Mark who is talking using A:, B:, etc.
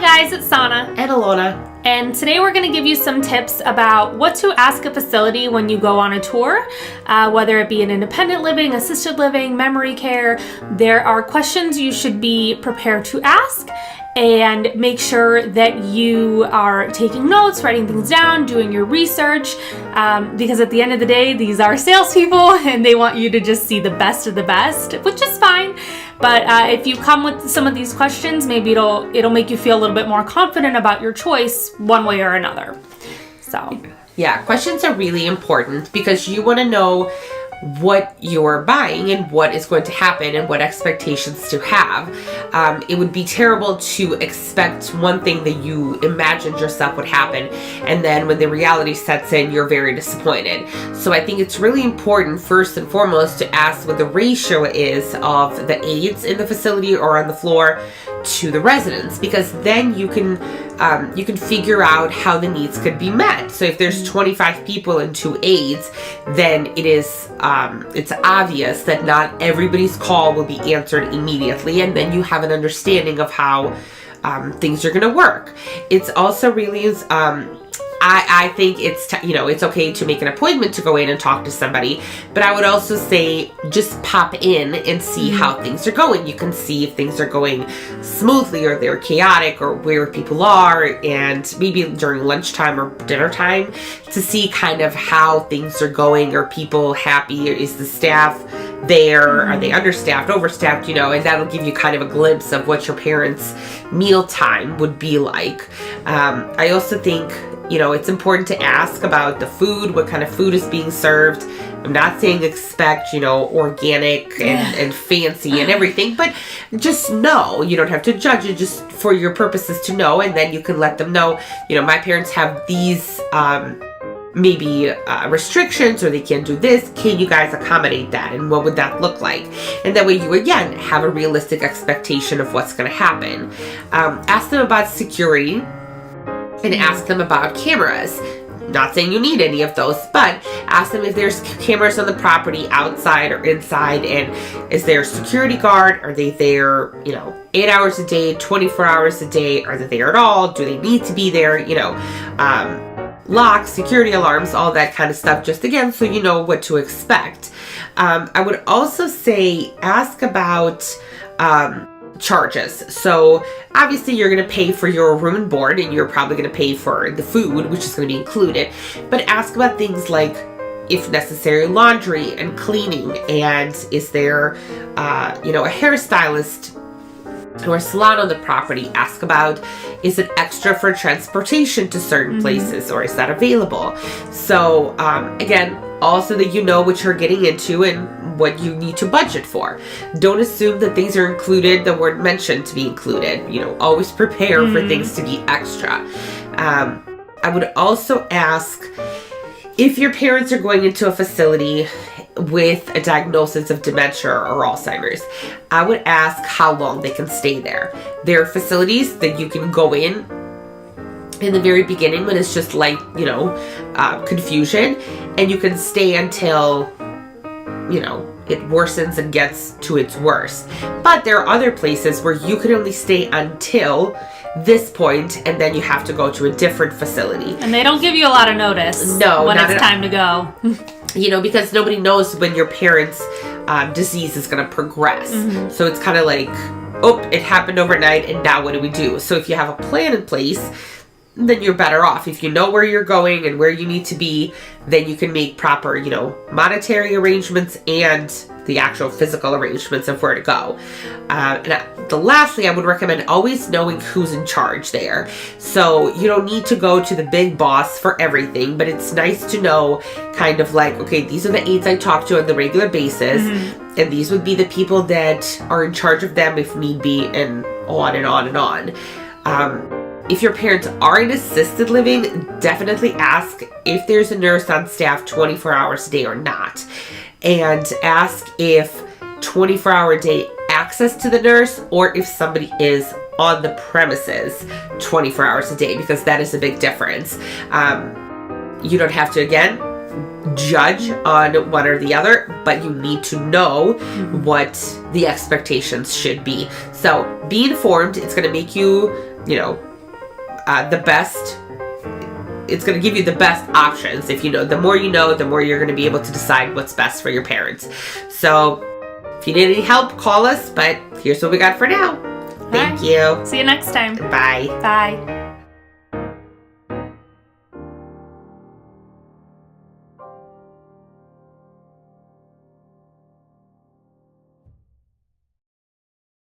A: Hi guys, it's Sana.
B: And Alona.
A: And today we're going to give you some tips about what to ask a facility when you go on a tour, whether it be an independent living, assisted living, memory care. There are questions you should be prepared to ask, and make sure that you are taking notes, writing things down, doing your research, because at the end of the day, these are salespeople and they want you to just see the best of the best, which is fine. But if you come with some of these questions, maybe it'll make you feel a little bit more confident about your choice one way or another. So
B: yeah, questions are really important because you want to know what you're buying and what is going to happen and what expectations to have. It would be terrible to expect one thing that you imagined yourself would happen, and then when the reality sets in, you're very disappointed. So I think it's really important, first and foremost, to ask what the ratio is of the aides in the facility or on the floor to the residents, because then you can figure out how the needs could be met. So if there's 25 people and 2 aides, then it's obvious that not everybody's call will be answered immediately, and then you have an understanding of how things are going to work. It's also really I think it's okay to make an appointment to go in and talk to somebody, but I would also say just pop in and see how things are going. You can see if things are going smoothly or they're chaotic or where people are, and maybe during lunchtime or dinner time to see kind of how things are going. Are people happy? Is the staff there? Are they understaffed, overstaffed? And that'll give you kind of a glimpse of what your parents' mealtime would be like. I also think it's important to ask about the food, what kind of food is being served. I'm not saying expect, organic and fancy and everything, but just know. You don't have to judge it, just for your purposes to know, and then you can let them know, my parents have these maybe restrictions, or they can't do this. Can you guys accommodate that? And what would that look like? And that way you, again, have a realistic expectation of what's going to happen. Ask them about security. And ask them about cameras. Not saying you need any of those, but ask them if there's cameras on the property outside or inside, and is there a security guard? Are they there, 8 hours a day, 24 hours a day? Are they there at all? Do they need to be there? Locks, security alarms, all that kind of stuff, just again, so you know what to expect. I would also say ask about charges. So obviously you're going to pay for your room and board, and you're probably going to pay for the food, which is going to be included, but ask about things like, if necessary, laundry and cleaning, and is there a hairstylist or a salon on the property. Ask about, is it extra for transportation to certain places, or is that available? So again, also that you know what you're getting into and what you need to budget for. Don't assume that things are included that weren't mentioned to be included. Always prepare for things to be extra. I would also ask, if your parents are going into a facility with a diagnosis of dementia or Alzheimer's, I would ask how long they can stay there. There are facilities that you can go in the very beginning when it's just like, confusion, and you can stay until, it worsens and gets to its worst. But there are other places where you can only stay until this point, and then you have to go to a different facility.
A: And they don't give you a lot of notice when it's time to go.
B: Because nobody knows when your parents' disease is going to progress. So it's kind of like, it happened overnight, and now what do we do? So if you have a plan in place, then you're better off. If you know where you're going and where you need to be, then you can make proper, monetary arrangements and the actual physical arrangements of where to go. Lastly, I would recommend always knowing who's in charge there. So you don't need to go to the big boss for everything, but it's nice to know kind of like, okay, these are the aides I talk to on the regular basis, and these would be the people that are in charge of them if need be, and on and on and on. If your parents are in assisted living, definitely ask if there's a nurse on staff 24 hours a day or not. And ask if 24-hour-a-day access to the nurse, or if somebody is on the premises 24 hours a day, because that is a big difference. You don't have to, again, judge on one or the other, but you need to know what the expectations should be. So be informed. It's going to make you, the best. It's going to give you the best options. If you know, the more you know, the more you're going to be able to decide what's best for your parents. So if you need any help, call us. But here's what we got for now. Thank you.
A: See you next time.
B: Bye.
A: Bye.